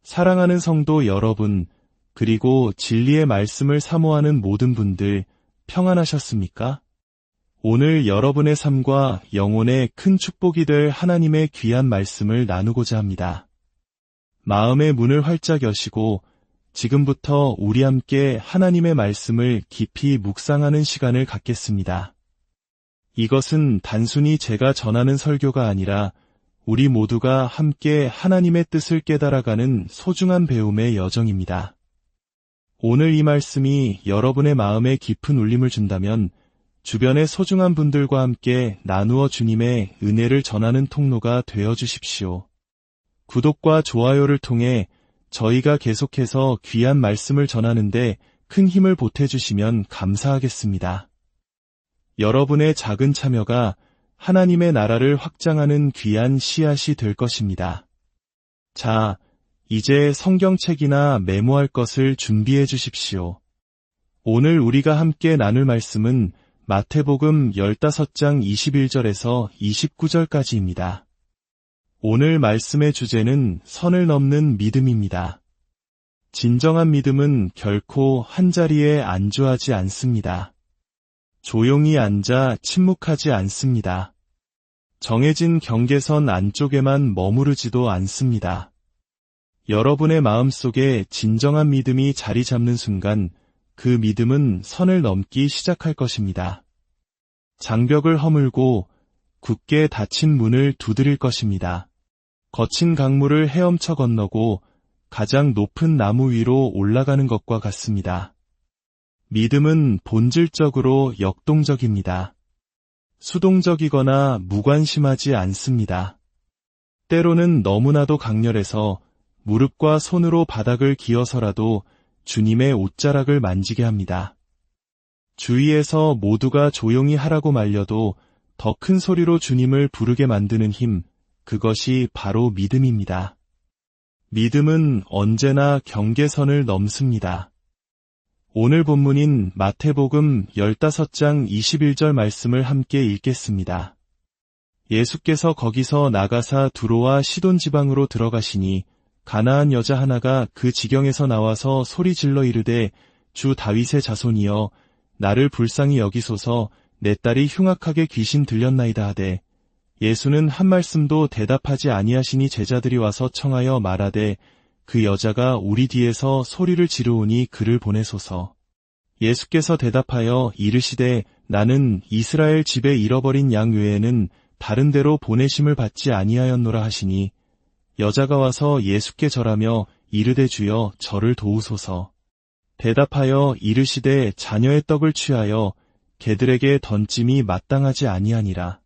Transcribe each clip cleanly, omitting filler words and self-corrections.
사랑하는 성도 여러분, 그리고 진리의 말씀을 사모하는 모든 분들, 평안하셨습니까? 오늘 여러분의 삶과 영혼에 큰 축복이 될 하나님의 귀한 말씀을 나누고자 합니다. 마음의 문을 활짝 여시고 지금부터 우리 함께 하나님의 말씀을 깊이 묵상하는 시간을 갖겠습니다. 이것은 단순히 제가 전하는 설교가 아니라 우리 모두가 함께 하나님의 뜻을 깨달아가는 소중한 배움의 여정입니다. 오늘 이 말씀이 여러분의 마음에 깊은 울림을 준다면 주변의 소중한 분들과 함께 나누어 주님의 은혜를 전하는 통로가 되어 주십시오. 구독과 좋아요를 통해 저희가 계속해서 귀한 말씀을 전하는데 큰 힘을 보태주시면 감사하겠습니다. 여러분의 작은 참여가 하나님의 나라를 확장하는 귀한 씨앗이 될 것입니다. 자, 이제 성경책이나 메모할 것을 준비해 주십시오. 오늘 우리가 함께 나눌 말씀은 마태복음 15장 21절에서 29절까지입니다. 오늘 말씀의 주제는 선을 넘는 믿음입니다. 진정한 믿음은 결코 한자리에 안주하지 않습니다. 조용히 앉아 침묵하지 않습니다. 정해진 경계선 안쪽에만 머무르지도 않습니다. 여러분의 마음속에 진정한 믿음이 자리 잡는 순간 그 믿음은 선을 넘기 시작할 것입니다. 장벽을 허물고 굳게 닫힌 문을 두드릴 것입니다. 거친 강물을 헤엄쳐 건너고 가장 높은 나무 위로 올라가는 것과 같습니다. 믿음은 본질적으로 역동적입니다. 수동적이거나 무관심하지 않습니다. 때로는 너무나도 강렬해서 무릎과 손으로 바닥을 기어서라도 주님의 옷자락을 만지게 합니다. 주위에서 모두가 조용히 하라고 말려도 더 큰 소리로 주님을 부르게 만드는 힘, 그것이 바로 믿음입니다. 믿음은 언제나 경계선을 넘습니다. 오늘 본문인 마태복음 15장 21절 말씀을 함께 읽겠습니다. 예수께서 거기서 나가사 두로와 시돈 지방으로 들어가시니 가나안 여자 하나가 그 지경에서 나와서 소리질러 이르되 주 다윗의 자손이여 나를 불쌍히 여기소서 내 딸이 흉악하게 귀신 들렸나이다 하되 예수는 한 말씀도 대답하지 아니하시니 제자들이 와서 청하여 말하되 그 여자가 우리 뒤에서 소리를 지르오니 그를 보내소서. 예수께서 대답하여 이르시되 나는 이스라엘 집에 잃어버린 양 외에는 다른 데로 보내심을 받지 아니하였노라 하시니 여자가 와서 예수께 절하며 이르되 주여 저를 도우소서. 대답하여 이르시되 자녀의 떡을 취하여 개들에게 던짐이 마땅하지 아니하니라.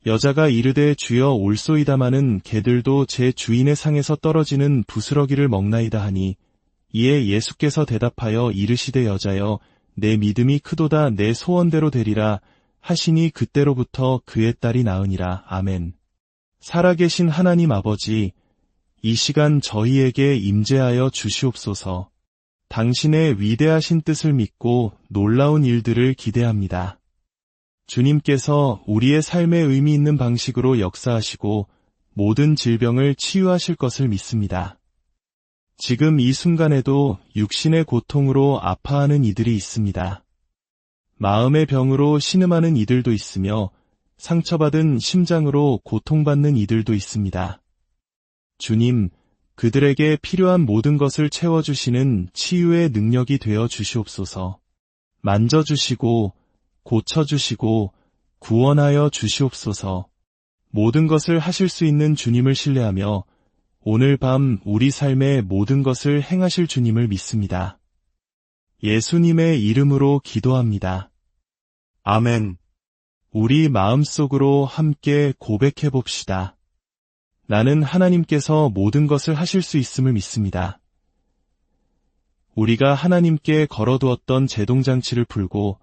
여자가 이르되 주여 올소이다마는 개들도 제 주인의 상에서 떨어지는 부스러기를 먹나이다 하니 이에 예수께서 대답하여 이르시되 여자여 내 믿음이 크도다 내 소원대로 되리라 하시니 그때로부터 그의 딸이 나으니라. 아멘. 살아계신 하나님 아버지, 이 시간 저희에게 임재하여 주시옵소서. 당신의 위대하신 뜻을 믿고 놀라운 일들을 기대합니다. 주님께서 우리의 삶에 의미 있는 방식으로 역사하시고 모든 질병을 치유하실 것을 믿습니다. 지금 이 순간에도 육신의 고통으로 아파하는 이들이 있습니다. 마음의 병으로 신음하는 이들도 있으며 상처받은 심장으로 고통받는 이들도 있습니다. 주님, 그들에게 필요한 모든 것을 채워주시는 치유의 능력이 되어 주시옵소서. 만져주시고 고쳐주시고 구원하여 주시옵소서. 모든 것을 하실 수 있는 주님을 신뢰하며 오늘 밤 우리 삶의 모든 것을 행하실 주님을 믿습니다. 예수님의 이름으로 기도합니다. 아멘. 우리 마음속으로 함께 고백해 봅시다. 나는 하나님께서 모든 것을 하실 수 있음을 믿습니다. 우리가 하나님께 걸어두었던 제동장치를 풀고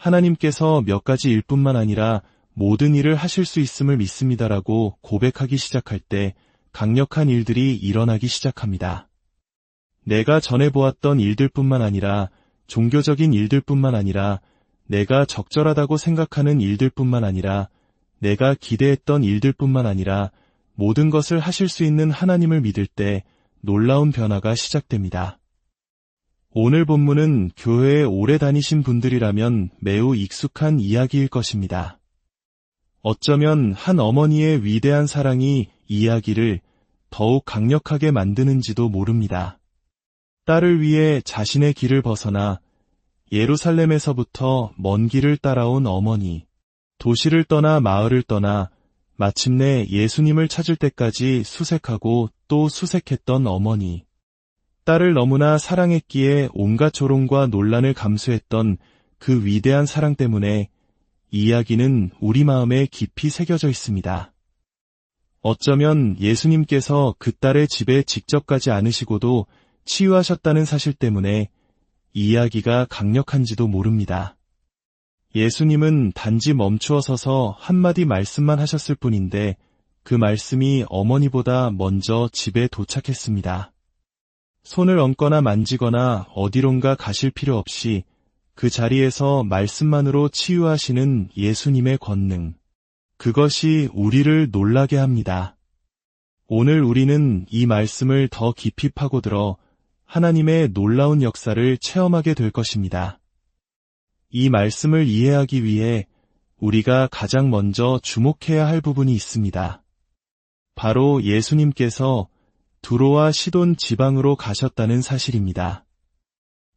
하나님께서 몇 가지 일뿐만 아니라 모든 일을 하실 수 있음을 믿습니다라고 고백하기 시작할 때 강력한 일들이 일어나기 시작합니다. 내가 전에 보았던 일들뿐만 아니라 종교적인 일들뿐만 아니라 내가 적절하다고 생각하는 일들뿐만 아니라 내가 기대했던 일들뿐만 아니라 모든 것을 하실 수 있는 하나님을 믿을 때 놀라운 변화가 시작됩니다. 오늘 본문은 교회에 오래 다니신 분들이라면 매우 익숙한 이야기일 것입니다. 어쩌면 한 어머니의 위대한 사랑이 이야기를 더욱 강력하게 만드는지도 모릅니다. 딸을 위해 자신의 길을 벗어나 예루살렘에서부터 먼 길을 따라온 어머니, 도시를 떠나 마을을 떠나 마침내 예수님을 찾을 때까지 수색하고 또 수색했던 어머니, 딸을 너무나 사랑했기에 온갖 조롱과 논란을 감수했던 그 위대한 사랑 때문에 이야기는 우리 마음에 깊이 새겨져 있습니다. 어쩌면 예수님께서 그 딸의 집에 직접 가지 않으시고도 치유하셨다는 사실 때문에 이야기가 강력한지도 모릅니다. 예수님은 단지 멈추어 서서 한마디 말씀만 하셨을 뿐인데 그 말씀이 어머니보다 먼저 집에 도착했습니다. 손을 얹거나 만지거나 어디론가 가실 필요 없이 그 자리에서 말씀만으로 치유하시는 예수님의 권능. 그것이 우리를 놀라게 합니다. 오늘 우리는 이 말씀을 더 깊이 파고들어 하나님의 놀라운 역사를 체험하게 될 것입니다. 이 말씀을 이해하기 위해 우리가 가장 먼저 주목해야 할 부분이 있습니다. 바로 예수님께서 두로와 시돈 지방으로 가셨다는 사실입니다.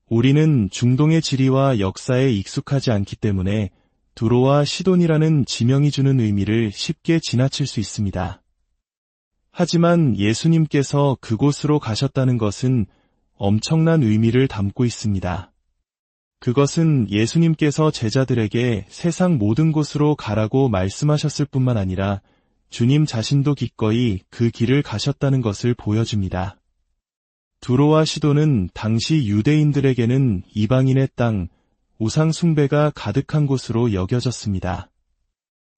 우리는 중동의 지리와 역사에 익숙하지 않기 때문에 두로와 시돈이라는 지명이 주는 의미를 쉽게 지나칠 수 있습니다. 하지만 예수님께서 그곳으로 가셨다는 것은 엄청난 의미를 담고 있습니다. 그것은 예수님께서 제자들에게 세상 모든 곳으로 가라고 말씀하셨을 뿐만 아니라 주님 자신도 기꺼이 그 길을 가셨다는 것을 보여줍니다. 두로와 시돈은 당시 유대인들에게는 이방인의 땅, 우상 숭배가 가득한 곳으로 여겨졌습니다.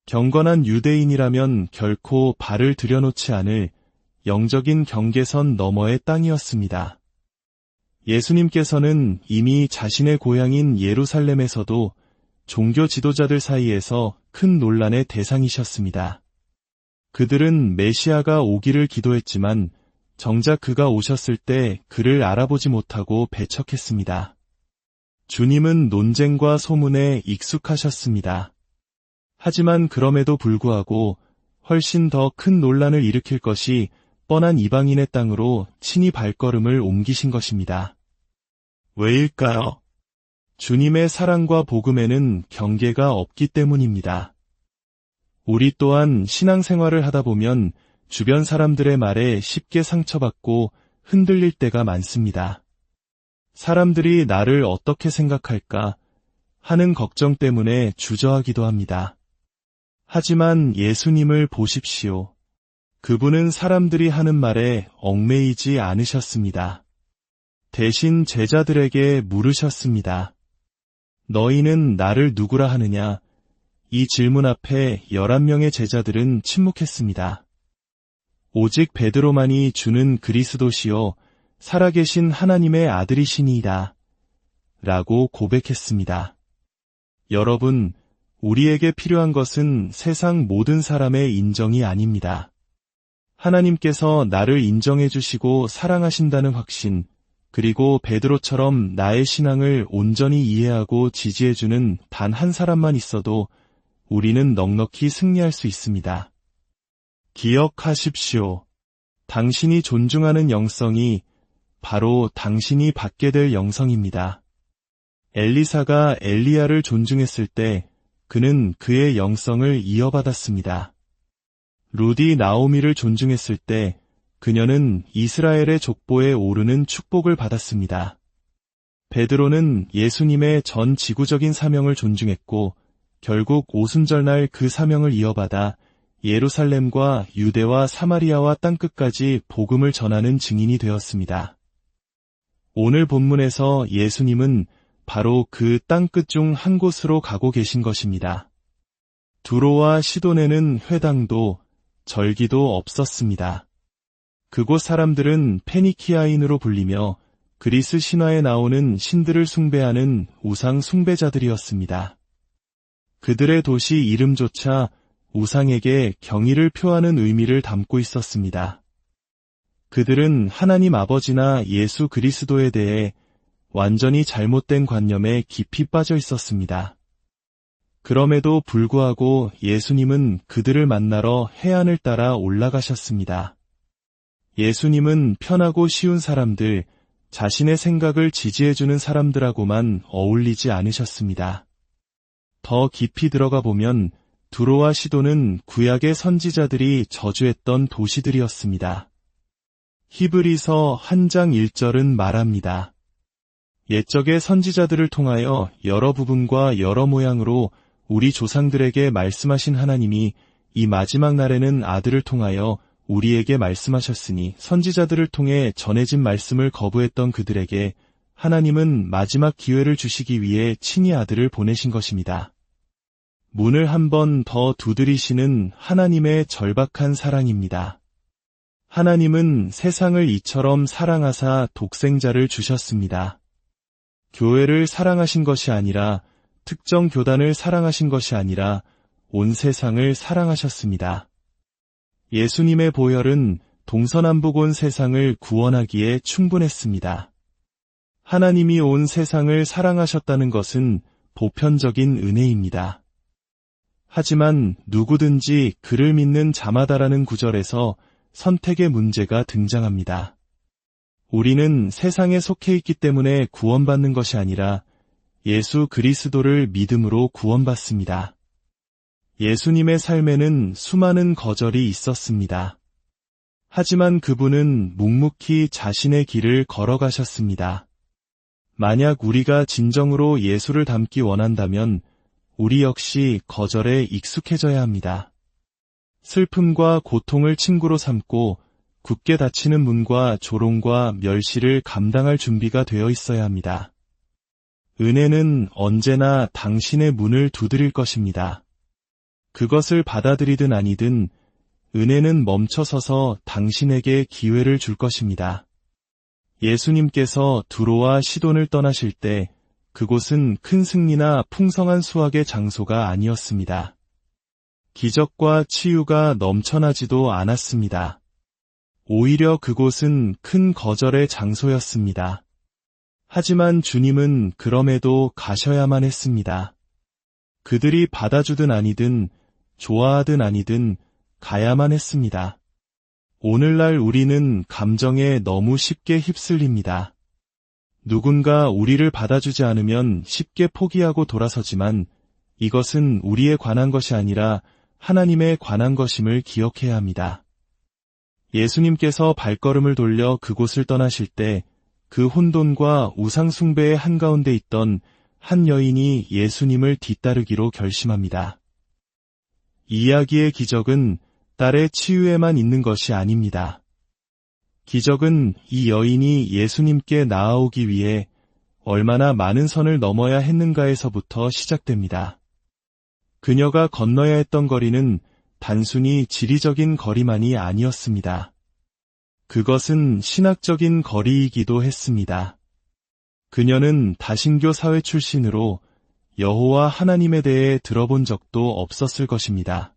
경건한 유대인이라면 결코 발을 들여놓지 않을 영적인 경계선 너머의 땅이었습니다. 예수님께서는 이미 자신의 고향인 예루살렘에서도 종교 지도자들 사이에서 큰 논란의 대상이셨습니다. 그들은 메시아가 오기를 기도했지만 정작 그가 오셨을 때 그를 알아보지 못하고 배척했습니다. 주님은 논쟁과 소문에 익숙하셨습니다. 하지만 그럼에도 불구하고 훨씬 더 큰 논란을 일으킬 것이 뻔한 이방인의 땅으로 친히 발걸음을 옮기신 것입니다. 왜일까요? 주님의 사랑과 복음에는 경계가 없기 때문입니다. 우리 또한 신앙생활을 하다 보면 주변 사람들의 말에 쉽게 상처받고 흔들릴 때가 많습니다. 사람들이 나를 어떻게 생각할까 하는 걱정 때문에 주저하기도 합니다. 하지만 예수님을 보십시오. 그분은 사람들이 하는 말에 얽매이지 않으셨습니다. 대신 제자들에게 물으셨습니다. 너희는 나를 누구라 하느냐? 이 질문 앞에 11명의 제자들은 침묵했습니다. 오직 베드로만이 주는 그리스도시요 살아계신 하나님의 아들이시니이다 라고 고백했습니다. 여러분, 우리에게 필요한 것은 세상 모든 사람의 인정이 아닙니다. 하나님께서 나를 인정해 주시고 사랑하신다는 확신, 그리고 베드로처럼 나의 신앙을 온전히 이해하고 지지해주는 단 한 사람만 있어도 우리는 넉넉히 승리할 수 있습니다. 기억하십시오. 당신이 존중하는 영성이 바로 당신이 받게 될 영성입니다. 엘리사가 엘리야를 존중했을 때 그는 그의 영성을 이어받았습니다. 룻이 나오미를 존중했을 때 그녀는 이스라엘의 족보에 오르는 축복을 받았습니다. 베드로는 예수님의 전 지구적인 사명을 존중했고 결국 오순절날 그 사명을 이어받아 예루살렘과 유대와 사마리아와 땅끝까지 복음을 전하는 증인이 되었습니다. 오늘 본문에서 예수님은 바로 그 땅끝 중 한 곳으로 가고 계신 것입니다. 두로와 시돈에는 회당도 절기도 없었습니다. 그곳 사람들은 페니키아인으로 불리며 그리스 신화에 나오는 신들을 숭배하는 우상 숭배자들이었습니다. 그들의 도시 이름조차 우상에게 경의를 표하는 의미를 담고 있었습니다. 그들은 하나님 아버지나 예수 그리스도에 대해 완전히 잘못된 관념에 깊이 빠져 있었습니다. 그럼에도 불구하고 예수님은 그들을 만나러 해안을 따라 올라가셨습니다. 예수님은 편하고 쉬운 사람들, 자신의 생각을 지지해주는 사람들하고만 어울리지 않으셨습니다. 더 깊이 들어가 보면 두로와 시도는 구약의 선지자들이 저주했던 도시들이었습니다. 히브리서 1장 1절은 말합니다. 옛적의 선지자들을 통하여 여러 부분과 여러 모양으로 우리 조상들에게 말씀하신 하나님이 이 마지막 날에는 아들을 통하여 우리에게 말씀하셨으니 선지자들을 통해 전해진 말씀을 거부했던 그들에게 하나님은 마지막 기회를 주시기 위해 친히 아들을 보내신 것입니다. 문을 한 번 더 두드리시는 하나님의 절박한 사랑입니다. 하나님은 세상을 이처럼 사랑하사 독생자를 주셨습니다. 교회를 사랑하신 것이 아니라 특정 교단을 사랑하신 것이 아니라 온 세상을 사랑하셨습니다. 예수님의 보혈은 동서남북 온 세상을 구원하기에 충분했습니다. 하나님이 온 세상을 사랑하셨다는 것은 보편적인 은혜입니다. 하지만 누구든지 그를 믿는 자마다라는 구절에서 선택의 문제가 등장합니다. 우리는 세상에 속해 있기 때문에 구원받는 것이 아니라 예수 그리스도를 믿음으로 구원받습니다. 예수님의 삶에는 수많은 거절이 있었습니다. 하지만 그분은 묵묵히 자신의 길을 걸어가셨습니다. 만약 우리가 진정으로 예수를 닮기 원한다면 우리 역시 거절에 익숙해져야 합니다. 슬픔과 고통을 친구로 삼고 굳게 닫히는 문과 조롱과 멸시를 감당할 준비가 되어 있어야 합니다. 은혜는 언제나 당신의 문을 두드릴 것입니다. 그것을 받아들이든 아니든 은혜는 멈춰서서 당신에게 기회를 줄 것입니다. 예수님께서 두로와 시돈을 떠나실 때 그곳은 큰 승리나 풍성한 수확의 장소가 아니었습니다. 기적과 치유가 넘쳐나지도 않았습니다. 오히려 그곳은 큰 거절의 장소였습니다. 하지만 주님은 그럼에도 가셔야만 했습니다. 그들이 받아주든 아니든 좋아하든 아니든 가야만 했습니다. 오늘날 우리는 감정에 너무 쉽게 휩쓸립니다. 누군가 우리를 받아주지 않으면 쉽게 포기하고 돌아서지만 이것은 우리에 관한 것이 아니라 하나님에 관한 것임을 기억해야 합니다. 예수님께서 발걸음을 돌려 그곳을 떠나실 때 그 혼돈과 우상숭배의 한가운데 있던 한 여인이 예수님을 뒤따르기로 결심합니다. 이 이야기의 기적은 딸의 치유에만 있는 것이 아닙니다. 기적은 이 여인이 예수님께 나아오기 위해 얼마나 많은 선을 넘어야 했는가에서부터 시작됩니다. 그녀가 건너야 했던 거리는 단순히 지리적인 거리만이 아니었습니다. 그것은 신학적인 거리이기도 했습니다. 그녀는 다신교 사회 출신으로 여호와 하나님에 대해 들어본 적도 없었을 것입니다.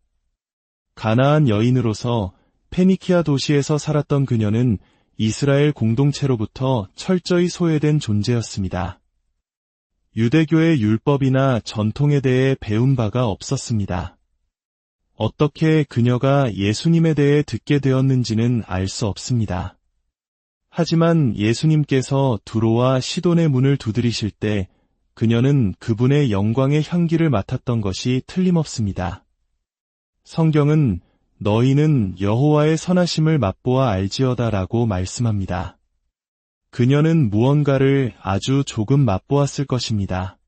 가나안 여인으로서 페니키아 도시에서 살았던 그녀는 이스라엘 공동체로부터 철저히 소외된 존재였습니다. 유대교의 율법이나 전통에 대해 배운 바가 없었습니다. 어떻게 그녀가 예수님에 대해 듣게 되었는지는 알 수 없습니다. 하지만 예수님께서 두로와 시돈의 문을 두드리실 때 그녀는 그분의 영광의 향기를 맡았던 것이 틀림없습니다. 성경은 너희는 여호와의 선하심을 맛보아 알지어다라고 말씀합니다. 그녀는 무언가를 아주 조금 맛보았을 것입니다.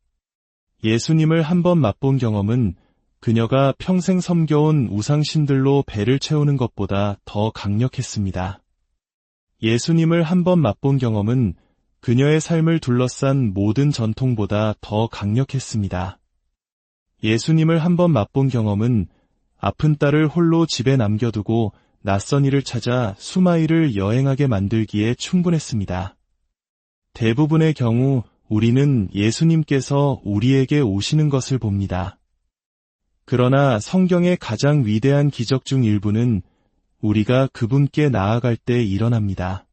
예수님을 한번 맛본 경험은 그녀가 평생 섬겨온 우상신들로 배를 채우는 것보다 더 강력했습니다. 예수님을 한번 맛본 경험은 그녀의 삶을 둘러싼 모든 전통보다 더 강력했습니다. 예수님을 한번 맛본 경험은 아픈 딸을 홀로 집에 남겨두고 낯선 일을 찾아 수마일을 여행하게 만들기에 충분했습니다. 대부분의 경우 우리는 예수님께서 우리에게 오시는 것을 봅니다. 그러나 성경의 가장 위대한 기적 중 일부는 우리가 그분께 나아갈 때 일어납니다.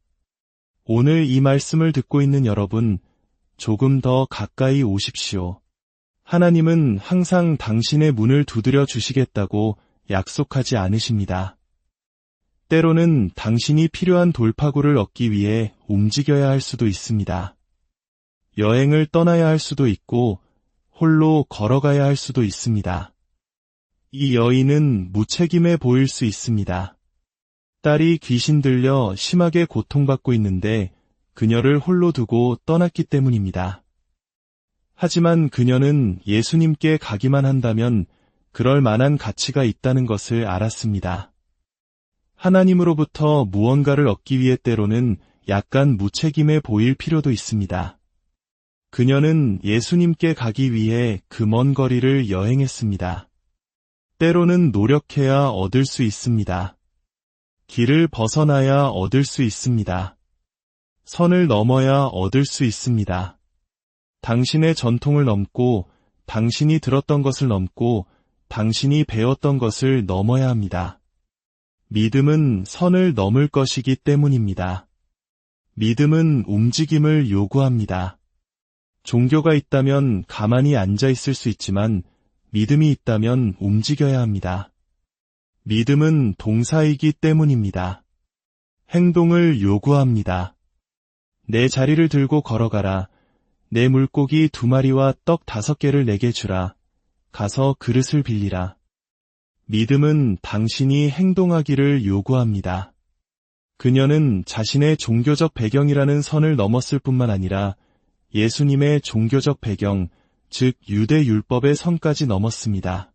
오늘 이 말씀을 듣고 있는 여러분, 조금 더 가까이 오십시오. 하나님은 항상 당신의 문을 두드려 주시겠다고 약속하지 않으십니다. 때로는 당신이 필요한 돌파구를 얻기 위해 움직여야 할 수도 있습니다. 여행을 떠나야 할 수도 있고 홀로 걸어가야 할 수도 있습니다. 이 여인은 무책임해 보일 수 있습니다. 딸이 귀신 들려 심하게 고통받고 있는데 그녀를 홀로 두고 떠났기 때문입니다. 하지만 그녀는 예수님께 가기만 한다면 그럴 만한 가치가 있다는 것을 알았습니다. 하나님으로부터 무언가를 얻기 위해 때로는 약간 무책임해 보일 필요도 있습니다. 그녀는 예수님께 가기 위해 그 먼 거리를 여행했습니다. 때로는 노력해야 얻을 수 있습니다. 길을 벗어나야 얻을 수 있습니다. 선을 넘어야 얻을 수 있습니다. 당신의 전통을 넘고 당신이 들었던 것을 넘고 당신이 배웠던 것을 넘어야 합니다. 믿음은 선을 넘을 것이기 때문입니다. 믿음은 움직임을 요구합니다. 종교가 있다면 가만히 앉아 있을 수 있지만 믿음이 있다면 움직여야 합니다. 믿음은 동사이기 때문입니다. 행동을 요구합니다. 내 자리를 들고 걸어가라. 내 물고기 2마리와 떡 5개를 내게 주라. 가서 그릇을 빌리라. 믿음은 당신이 행동하기를 요구합니다. 그녀는 자신의 종교적 배경이라는 선을 넘었을 뿐만 아니라 예수님의 종교적 배경, 즉 유대 율법의 선까지 넘었습니다.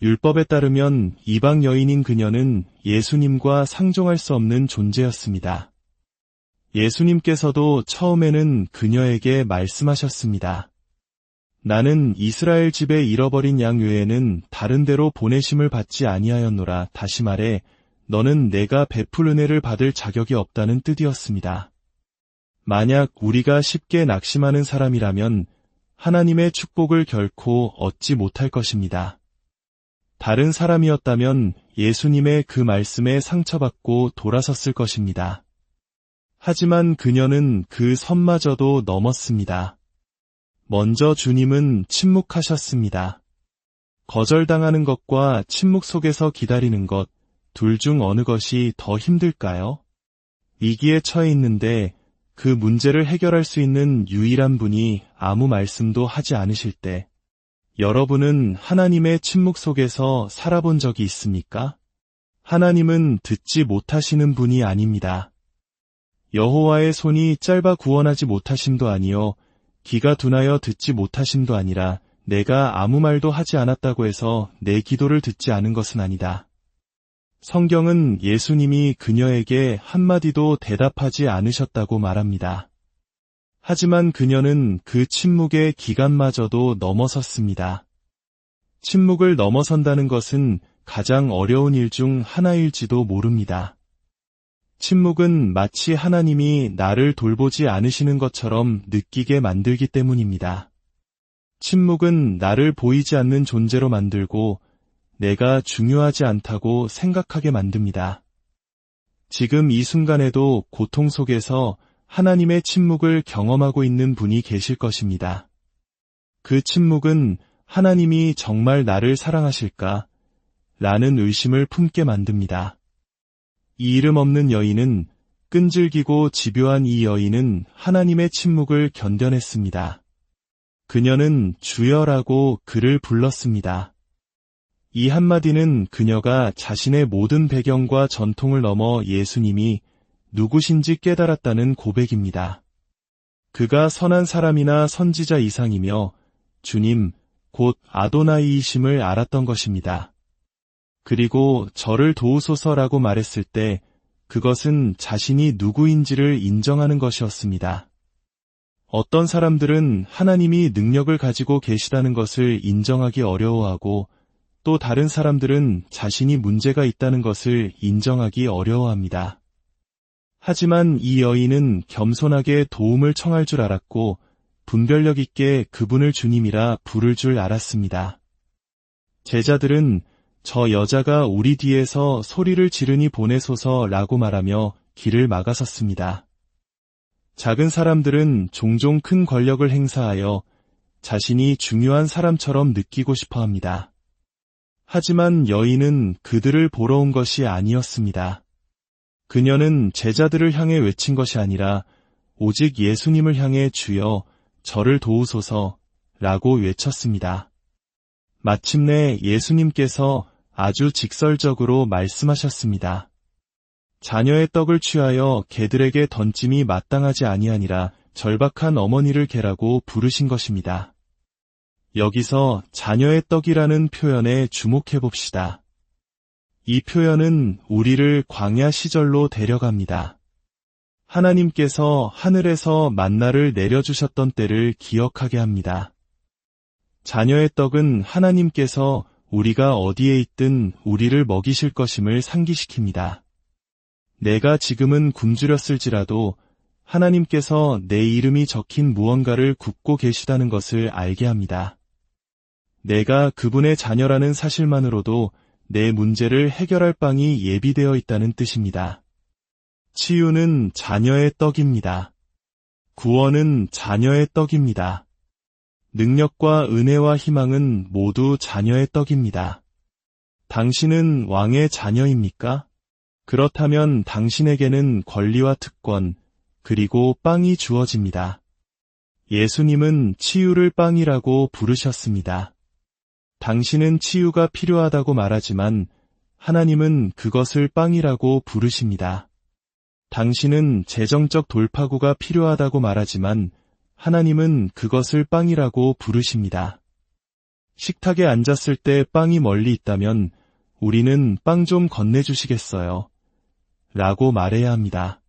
율법에 따르면 이방 여인인 그녀는 예수님과 상종할 수 없는 존재였습니다. 예수님께서도 처음에는 그녀에게 말씀하셨습니다. 나는 이스라엘 집에 잃어버린 양 외에는 다른 데로 보내심을 받지 아니하였노라. 다시 말해 너는 내가 베풀 은혜를 받을 자격이 없다는 뜻이었습니다. 만약 우리가 쉽게 낙심하는 사람이라면 하나님의 축복을 결코 얻지 못할 것입니다. 다른 사람이었다면 예수님의 그 말씀에 상처받고 돌아섰을 것입니다. 하지만 그녀는 그 선마저도 넘었습니다. 먼저 주님은 침묵하셨습니다. 거절당하는 것과 침묵 속에서 기다리는 것, 둘 중 어느 것이 더 힘들까요? 위기에 처해 있는데 그 문제를 해결할 수 있는 유일한 분이 아무 말씀도 하지 않으실 때, 여러분은 하나님의 침묵 속에서 살아본 적이 있습니까? 하나님은 듣지 못하시는 분이 아닙니다. 여호와의 손이 짧아 구원하지 못하심도 아니요 귀가 둔하여 듣지 못하심도 아니라 내가 아무 말도 하지 않았다고 해서 내 기도를 듣지 않은 것은 아니다. 성경은 예수님이 그녀에게 한마디도 대답하지 않으셨다고 말합니다. 하지만 그녀는 그 침묵의 기간마저도 넘어섰습니다. 침묵을 넘어선다는 것은 가장 어려운 일 중 하나일지도 모릅니다. 침묵은 마치 하나님이 나를 돌보지 않으시는 것처럼 느끼게 만들기 때문입니다. 침묵은 나를 보이지 않는 존재로 만들고 내가 중요하지 않다고 생각하게 만듭니다. 지금 이 순간에도 고통 속에서 하나님의 침묵을 경험하고 있는 분이 계실 것입니다. 그 침묵은 하나님이 정말 나를 사랑하실까? 라는 의심을 품게 만듭니다. 이 이름 없는 여인은 끈질기고 집요한 이 여인은 하나님의 침묵을 견뎌냈습니다. 그녀는 주여라고 그를 불렀습니다. 이 한마디는 그녀가 자신의 모든 배경과 전통을 넘어 예수님이 누구신지 깨달았다는 고백입니다. 그가 선한 사람이나 선지자 이상이며 주님, 곧 아도나이이심을 알았던 것입니다. 그리고 저를 도우소서라고 말했을 때 그것은 자신이 누구인지를 인정하는 것이었습니다. 어떤 사람들은 하나님이 능력을 가지고 계시다는 것을 인정하기 어려워하고 또 다른 사람들은 자신이 문제가 있다는 것을 인정하기 어려워합니다. 하지만 이 여인은 겸손하게 도움을 청할 줄 알았고 분별력 있게 그분을 주님이라 부를 줄 알았습니다. 제자들은 저 여자가 우리 뒤에서 소리를 지르니 보내소서라고 말하며 길을 막아섰습니다. 작은 사람들은 종종 큰 권력을 행사하여 자신이 중요한 사람처럼 느끼고 싶어 합니다. 하지만 여인은 그들을 보러 온 것이 아니었습니다. 그녀는 제자들을 향해 외친 것이 아니라 오직 예수님을 향해 주여 저를 도우소서 라고 외쳤습니다. 마침내 예수님께서 아주 직설적으로 말씀하셨습니다. 자녀의 떡을 취하여 개들에게 던짐이 마땅하지 아니하니라 절박한 어머니를 개라고 부르신 것입니다. 여기서 자녀의 떡이라는 표현에 주목해 봅시다. 이 표현은 우리를 광야 시절로 데려갑니다. 하나님께서 하늘에서 만나를 내려주셨던 때를 기억하게 합니다. 자녀의 떡은 하나님께서 우리가 어디에 있든 우리를 먹이실 것임을 상기시킵니다. 내가 지금은 굶주렸을지라도 하나님께서 내 이름이 적힌 무언가를 굽고 계시다는 것을 알게 합니다. 내가 그분의 자녀라는 사실만으로도 내 문제를 해결할 빵이 예비되어 있다는 뜻입니다. 치유는 자녀의 떡입니다. 구원은 자녀의 떡입니다. 능력과 은혜와 희망은 모두 자녀의 떡입니다. 당신은 왕의 자녀입니까? 그렇다면 당신에게는 권리와 특권, 그리고 빵이 주어집니다. 예수님은 치유를 빵이라고 부르셨습니다. 당신은 치유가 필요하다고 말하지만 하나님은 그것을 빵이라고 부르십니다. 당신은 재정적 돌파구가 필요하다고 말하지만 하나님은 그것을 빵이라고 부르십니다. 식탁에 앉았을 때 빵이 멀리 있다면 우리는 빵 좀 건네주시겠어요? 라고 말해야 합니다.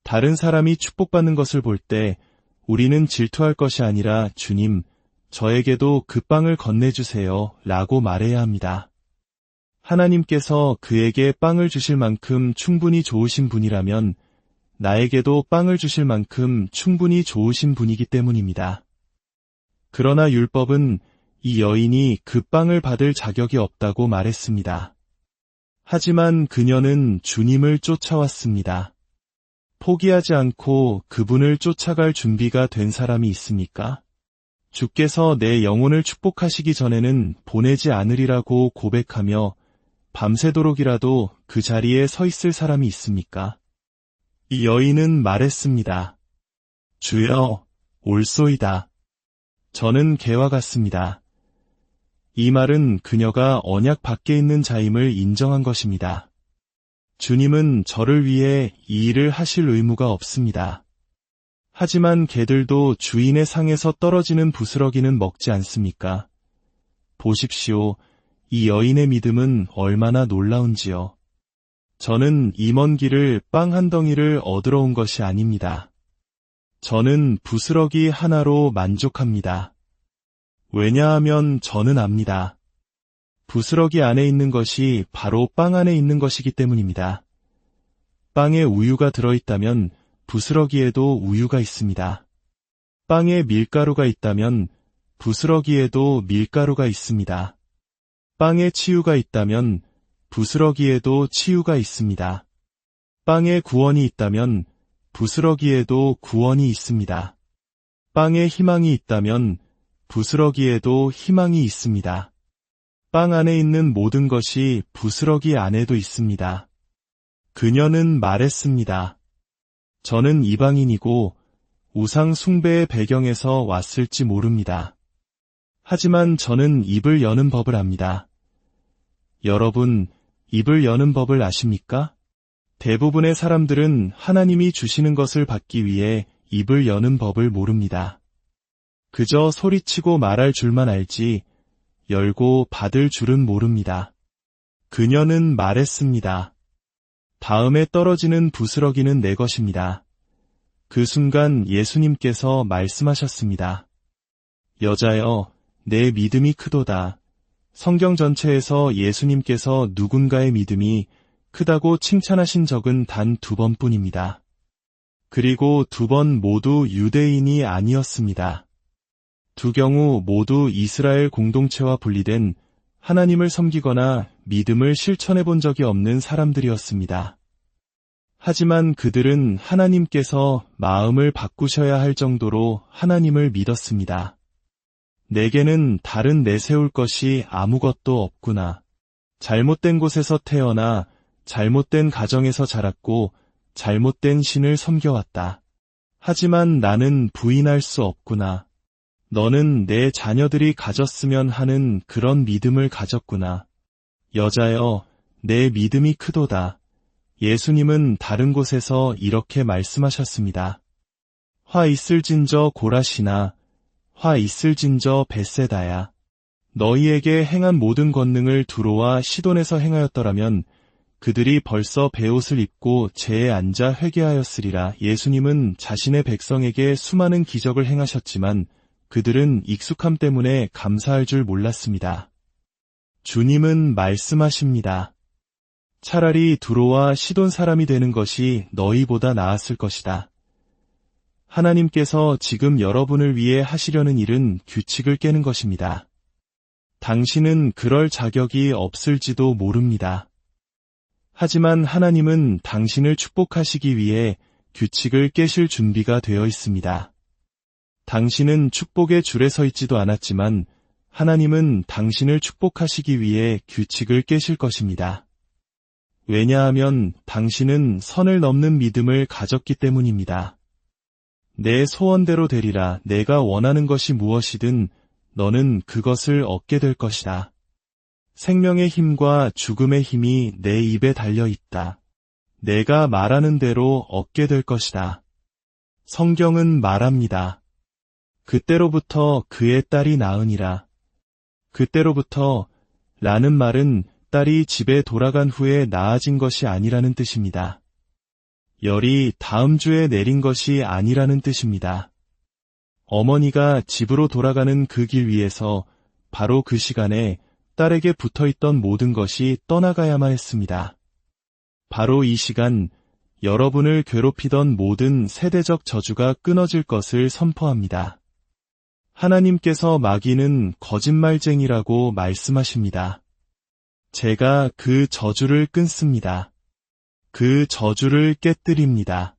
다른 사람이 축복받는 것을 볼 때 우리는 질투할 것이 아니라 주님, 저에게도 그 빵을 건네주세요 라고 말해야 합니다. 하나님께서 그에게 빵을 주실 만큼 충분히 좋으신 분이라면 나에게도 빵을 주실 만큼 충분히 좋으신 분이기 때문입니다. 그러나 율법은 이 여인이 그 빵을 받을 자격이 없다고 말했습니다. 하지만 그녀는 주님을 쫓아왔습니다. 포기하지 않고 그분을 쫓아갈 준비가 된 사람이 있습니까? 주께서 내 영혼을 축복하시기 전에는 보내지 않으리라고 고백하며 밤새도록이라도 그 자리에 서 있을 사람이 있습니까? 이 여인은 말했습니다. 주여, 올소이다. 저는 개와 같습니다. 이 말은 그녀가 언약 밖에 있는 자임을 인정한 것입니다. 주님은 저를 위해 이 일을 하실 의무가 없습니다. 하지만 개들도 주인의 상에서 떨어지는 부스러기는 먹지 않습니까? 보십시오. 이 여인의 믿음은 얼마나 놀라운지요. 저는 이 먼 길을 빵 한 덩이를 얻으러 온 것이 아닙니다. 저는 부스러기 하나로 만족합니다. 왜냐하면 저는 압니다. 부스러기 안에 있는 것이 바로 빵 안에 있는 것이기 때문입니다. 빵에 우유가 들어있다면 부스러기에도 우유가 있습니다. 빵에 밀가루가 있다면 부스러기에도 밀가루가 있습니다. 빵에 치유가 있다면 부스러기에도 치유가 있습니다. 빵에 구원이 있다면 부스러기에도 구원이 있습니다. 빵에 희망이 있다면 부스러기에도 희망이 있습니다. 빵 안에 있는 모든 것이 부스러기 안에도 있습니다. 그녀는 말했습니다. 저는 이방인이고 우상 숭배의 배경에서 왔을지 모릅니다. 하지만 저는 입을 여는 법을 압니다. 여러분, 입을 여는 법을 아십니까? 대부분의 사람들은 하나님이 주시는 것을 받기 위해 입을 여는 법을 모릅니다. 그저 소리치고 말할 줄만 알지 열고 받을 줄은 모릅니다. 그녀는 말했습니다. 다음에 떨어지는 부스러기는 내 것입니다. 그 순간 예수님께서 말씀하셨습니다. 여자여, 내 믿음이 크도다. 성경 전체에서 예수님께서 누군가의 믿음이 크다고 칭찬하신 적은 단 2번뿐입니다. 그리고 2번 모두 유대인이 아니었습니다. 2 경우 모두 이스라엘 공동체와 분리된 하나님을 섬기거나 믿음을 실천해 본 적이 없는 사람들이었습니다. 하지만 그들은 하나님께서 마음을 바꾸셔야 할 정도로 하나님을 믿었습니다. 내게는 다른 내세울 것이 아무것도 없구나. 잘못된 곳에서 태어나 잘못된 가정에서 자랐고 잘못된 신을 섬겨왔다. 하지만 나는 부인할 수 없구나. 너는 내 자녀들이 가졌으면 하는 그런 믿음을 가졌구나. 여자여, 내 믿음이 크도다. 예수님은 다른 곳에서 이렇게 말씀하셨습니다. 화 있을진저 고라시나, 화 있을진저 벳세다야. 너희에게 행한 모든 권능을 두로와 시돈에서 행하였더라면 그들이 벌써 베옷을 입고 제에 앉아 회개하였으리라. 예수님은 자신의 백성에게 수많은 기적을 행하셨지만 그들은 익숙함 때문에 감사할 줄 몰랐습니다. 주님은 말씀하십니다. 차라리 두로와 시돈 사람이 되는 것이 너희보다 나았을 것이다. 하나님께서 지금 여러분을 위해 하시려는 일은 규칙을 깨는 것입니다. 당신은 그럴 자격이 없을지도 모릅니다. 하지만 하나님은 당신을 축복하시기 위해 규칙을 깨실 준비가 되어 있습니다. 당신은 축복의 줄에 서 있지도 않았지만 하나님은 당신을 축복하시기 위해 규칙을 깨실 것입니다. 왜냐하면 당신은 선을 넘는 믿음을 가졌기 때문입니다. 내 소원대로 되리라. 내가 원하는 것이 무엇이든 너는 그것을 얻게 될 것이다. 생명의 힘과 죽음의 힘이 내 입에 달려 있다. 내가 말하는 대로 얻게 될 것이다. 성경은 말합니다. 그때로부터 그의 딸이 낳으니라. 그때로부터 라는 말은 딸이 집에 돌아간 후에 나아진 것이 아니라는 뜻입니다. 열이 다음 주에 내린 것이 아니라는 뜻입니다. 어머니가 집으로 돌아가는 그 길 위에서 바로 그 시간에 딸에게 붙어있던 모든 것이 떠나가야만 했습니다. 바로 이 시간 여러분을 괴롭히던 모든 세대적 저주가 끊어질 것을 선포합니다. 하나님께서 마귀는 거짓말쟁이라고 말씀하십니다. 제가 그 저주를 끊습니다. 그 저주를 깨뜨립니다.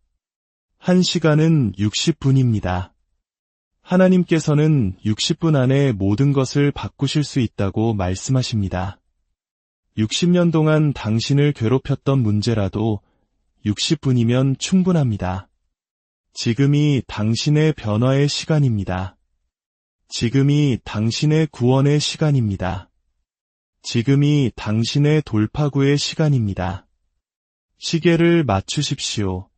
1시간은 60분입니다. 하나님께서는 60분 안에 모든 것을 바꾸실 수 있다고 말씀하십니다. 60년 동안 당신을 괴롭혔던 문제라도 60분이면 충분합니다. 지금이 당신의 변화의 시간입니다. 지금이 당신의 구원의 시간입니다. 지금이 당신의 돌파구의 시간입니다. 시계를 맞추십시오.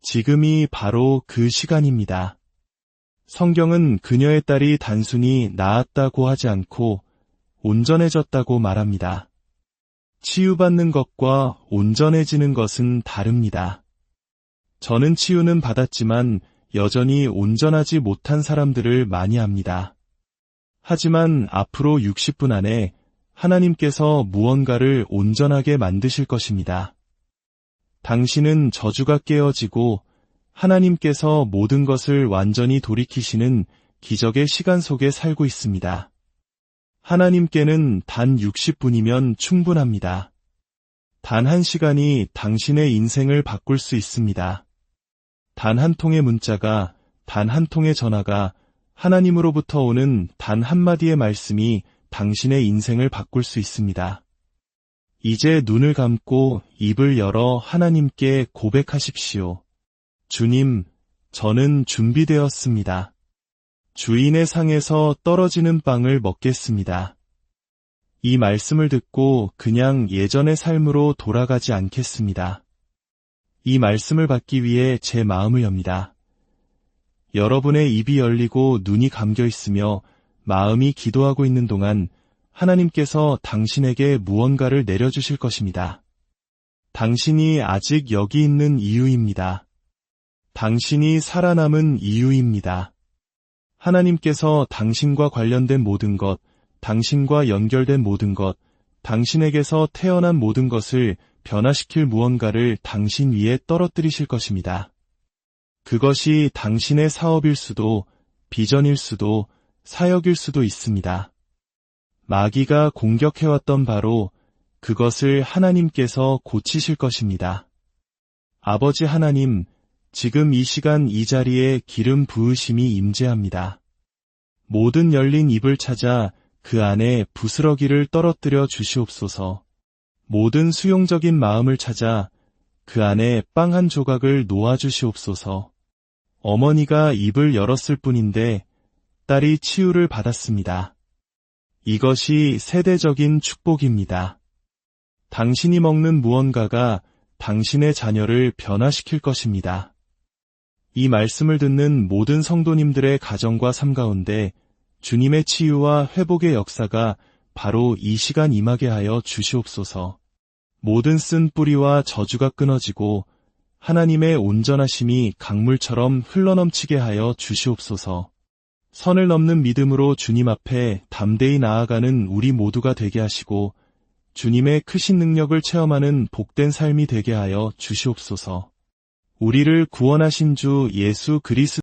지금이 바로 그 시간입니다. 성경은 그녀의 딸이 단순히 나았다고 하지 않고 온전해졌다고 말합니다. 치유받는 것과 온전해지는 것은 다릅니다. 저는 치유는 받았지만 여전히 온전하지 못한 사람들을 많이 압니다. 하지만 앞으로 60분 안에 하나님께서 무언가를 온전하게 만드실 것입니다. 당신은 저주가 깨어지고 하나님께서 모든 것을 완전히 돌이키시는 기적의 시간 속에 살고 있습니다. 하나님께는 단 60분이면 충분합니다. 단 1시간이 당신의 인생을 바꿀 수 있습니다. 단 한 통의 문자가, 단 한 통의 전화가, 하나님으로부터 오는 단 한마디의 말씀이 당신의 인생을 바꿀 수 있습니다. 이제 눈을 감고 입을 열어 하나님께 고백하십시오. 주님, 저는 준비되었습니다. 주인의 상에서 떨어지는 빵을 먹겠습니다. 이 말씀을 듣고 그냥 예전의 삶으로 돌아가지 않겠습니다. 이 말씀을 받기 위해 제 마음을 엽니다. 여러분의 입이 열리고 눈이 감겨 있으며 마음이 기도하고 있는 동안 하나님께서 당신에게 무언가를 내려주실 것입니다. 당신이 아직 여기 있는 이유입니다. 당신이 살아남은 이유입니다. 하나님께서 당신과 관련된 모든 것, 당신과 연결된 모든 것, 당신에게서 태어난 모든 것을 변화시킬 무언가를 당신 위에 떨어뜨리실 것입니다. 그것이 당신의 사업일 수도, 비전일 수도, 사역일 수도 있습니다. 마귀가 공격해왔던 바로 그것을 하나님께서 고치실 것입니다. 아버지 하나님, 지금 이 시간 이 자리에 기름 부으심이 임재합니다. 모든 열린 입을 찾아 그 안에 부스러기를 떨어뜨려 주시옵소서. 모든 수용적인 마음을 찾아 그 안에 빵 한 조각을 놓아 주시옵소서. 어머니가 입을 열었을 뿐인데 딸이 치유를 받았습니다. 이것이 세대적인 축복입니다. 당신이 먹는 무언가가 당신의 자녀를 변화시킬 것입니다. 이 말씀을 듣는 모든 성도님들의 가정과 삶 가운데 주님의 치유와 회복의 역사가 바로 이 시간 임하게 하여 주시옵소서. 모든 쓴 뿌리와 저주가 끊어지고 하나님의 온전하심이 강물처럼 흘러넘치게 하여 주시옵소서. 선을 넘는 믿음으로 주님 앞에 담대히 나아가는 우리 모두가 되게 하시고 주님의 크신 능력을 체험하는 복된 삶이 되게 하여 주시옵소서. 우리를 구원하신 주 예수 그리스도